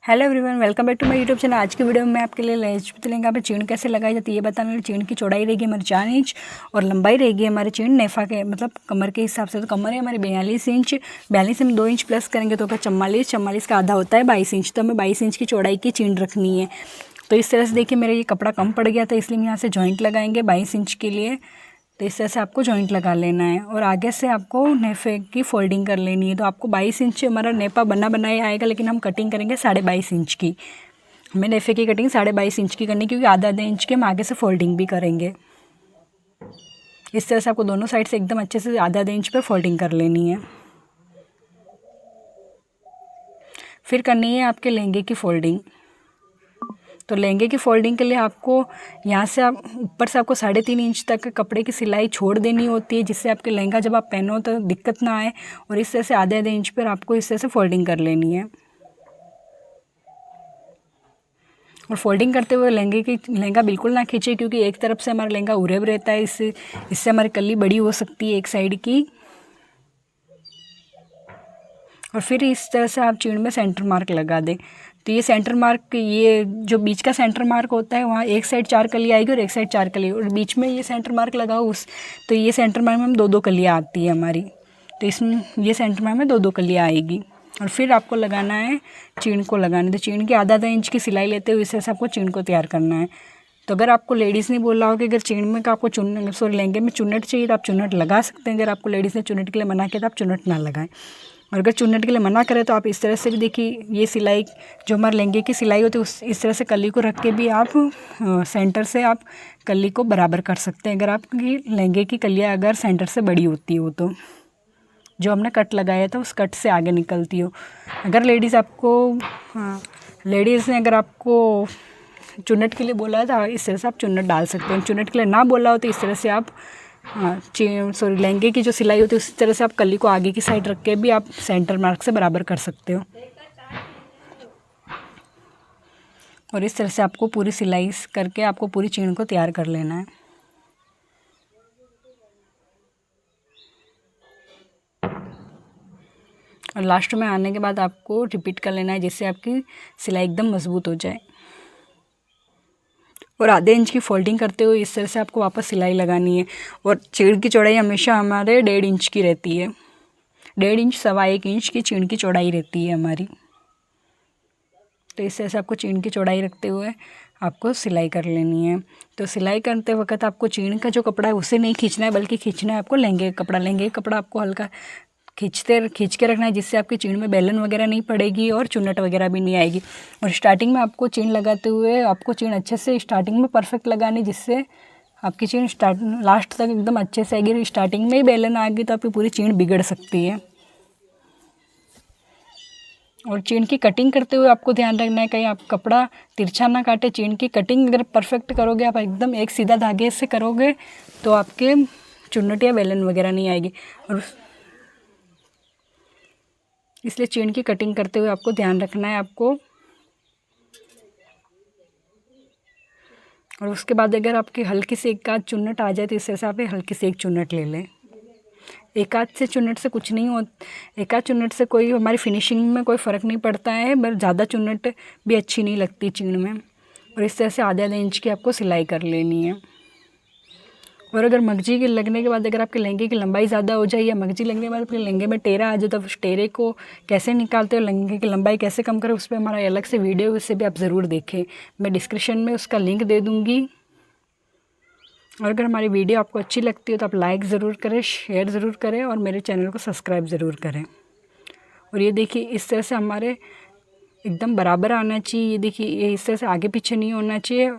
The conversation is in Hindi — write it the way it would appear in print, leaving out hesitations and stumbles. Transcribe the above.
Hello everyone, welcome back to my YouTube channel. आज की वीडियो में मैं आपके लिए लहंगा पे चीन कैसे लगाई जाती है ये बताने वाली। चीन की चौड़ाई रहेगी हमारी 4 इंच और लंबाई रहेगी हमारी चीन नेफा के मतलब कमर के हिसाब से। तो कमर है हमारी 42 इंच, 42 में 2 इंच प्लस करेंगे तो होगा 44, 44 का आधा होता है 22 इंच। तो हमें 22 इंच की चौड़ाई की चीन रखनी है। तो इस तरह से देखिए मेरा ये कपड़ा कम पड़ गया था, इसलिए हम यहाँ से जॉइंट लगाएंगे 22 इंच के लिए। तो इस तरह से आपको जॉइंट लगा लेना है और आगे से आपको नेफे की फोल्डिंग कर लेनी है। तो आपको 22 इंच हमारा नेपा बनाया आएगा, लेकिन हम कटिंग करेंगे 22.5 इंच की। हमें नेफे की कटिंग 22.5 इंच की करनी है, क्योंकि आधा इंच की हम आगे से फोल्डिंग भी करेंगे। इस तरह से आपको दोनों साइड से एकदम अच्छे से आधा इंच पर फोल्डिंग कर लेनी है। फिर करनी है आपके लहंगे की फोल्डिंग। तो लहंगे की फोल्डिंग के लिए आपको यहाँ से आप ऊपर से आपको 3.5 इंच तक कपड़े की सिलाई छोड़ देनी होती है, जिससे आपके लहंगा जब आप पहनो तो दिक्कत ना आए। और इस तरह से आधे इंच पर आपको इस तरह से फोल्डिंग कर लेनी है। और फोल्डिंग करते हुए लहंगा बिल्कुल ना खींचे, क्योंकि एक तरफ से हमारा लहंगा उरे हुए रहता है, इससे हमारी कली बड़ी हो सकती है एक साइड की। और फिर इस तरह से आप चीन में सेंटर मार्क लगा दें। तो ये सेंटर मार्क, ये जो बीच का सेंटर मार्क होता है, वहाँ एक साइड 4 कली आएगी और एक साइड 4 कली, और बीच में ये सेंटर मार्क लगाओ तो ये सेंटर मार्क में हम 2-2 कलियाँ आती है हमारी। तो इसमें ये सेंटर मार्क में 2-2 कलियाँ आएगी। और फिर आपको लगाना है चीन को लगाना। तो चीन की आधा इंच की सिलाई लेते हुए इस तरह से आपको चीन को तैयार करना है। तो अगर आपको लेडीज़ ने बोला हो कि अगर चीन में का आपको लहंगे में चुन्नट चाहिए तो आप चुन्नट लगा सकते हैं। अगर आपको लेडीज़ ने चुन्नट के लिए मना किया तो आप चुन्नट ना लगाएं। और अगर चुन्नट के लिए मना करें तो आप इस तरह से भी देखिए, ये सिलाई जो हमारे लहंगे की सिलाई होती है इस तरह से कली को रख के भी आप सेंटर से आप कली को बराबर कर सकते हैं। अगर आपकी लहंगे की कलियाँ अगर सेंटर से बड़ी होती हो तो जो हमने कट लगाया था उस कट से आगे निकलती हो। अगर लेडीज़ ने अगर आपको चुन्नट के लिए बोला है तो इस तरह से आप चुन्नट डाल सकते हैं। चुन्नट के लिए ना बोला हो तो इस तरह से आप लहंगे की जो सिलाई होती है उसी तरह से आप कली को आगे की साइड रख के भी आप सेंटर मार्क से बराबर कर सकते हो। और इस तरह से आपको पूरी सिलाई करके आपको पूरी चीन को तैयार कर लेना है। और लास्ट में आने के बाद आपको रिपीट कर लेना है, जिससे आपकी सिलाई एकदम मजबूत हो जाए। और आधे इंच की फोल्डिंग करते हुए इस तरह से आपको वापस सिलाई लगानी है। और चीन की चौड़ाई हमेशा हमारे 1.5 इंच की रहती है। 1.5 इंच 1.25 इंच की चीन की चौड़ाई रहती है हमारी। तो इस तरह से आपको चीन की चौड़ाई रखते हुए आपको सिलाई कर लेनी है। तो सिलाई करते वक्त आपको चीन का जो कपड़ा है उसे नहीं खींचना है, बल्कि खींचना है आपको लहंगे का कपड़ा। लहंगे का कपड़ा आपको हल्का खींच के रखना है, जिससे आपकी चीन में बेलन वगैरह नहीं पड़ेगी और चुन्नट वगैरह भी नहीं आएगी। और स्टार्टिंग में आपको चीन लगाते हुए आपको चीन अच्छे से स्टार्टिंग में परफेक्ट लगानी, जिससे आपकी चीन लास्ट तक एकदम अच्छे से आएगी। स्टार्टिंग में ही बेलन आ गई तो आपकी पूरी चीन बिगड़ सकती है। और चीन की कटिंग करते हुए आपको ध्यान रखना है कहीं आप कपड़ा तिरछा ना काटे। चीन की कटिंग अगर परफेक्ट करोगे, आप एकदम एक सीधा धागे से करोगे तो आपके चुन्नट या बेलन वगैरह नहीं आएगी। और इसलिए चीन की कटिंग करते हुए आपको ध्यान रखना है आपको। और उसके बाद अगर आपकी हल्की से एक आध चुन्नट आ जाए तो इस तरह से आप हल्की से एक चुन्नट ले लें। एक आध से चुन्नट से कुछ नहीं होता, एक आध चुन्नट से कोई हमारी फिनिशिंग में कोई फ़र्क नहीं पड़ता है, बस ज़्यादा चुन्नट भी अच्छी नहीं लगती चीन में। और इस तरह से आधे इंच की आपको सिलाई कर लेनी है। और अगर मगजी के लगने के बाद अगर आपके लहंगे की लंबाई ज़्यादा हो जाए या मगजी लगने के बाद आपके लहंगे में टेरा आ जाए तो उस टेरे को कैसे निकालते हो, लहंगे की लंबाई कैसे कम करें, उस पर हमारा अलग से वीडियो है, उससे भी आप ज़रूर देखें। मैं डिस्क्रिप्शन में उसका लिंक दे दूँगी। और अगर हमारी वीडियो आपको अच्छी लगती है तो आप लाइक ज़रूर करें, शेयर ज़रूर करें और मेरे चैनल को सब्सक्राइब ज़रूर करें। और ये देखिए इस तरह से हमारे एकदम बराबर आना चाहिए। ये देखिए ये इस तरह से आगे पीछे नहीं होना चाहिए।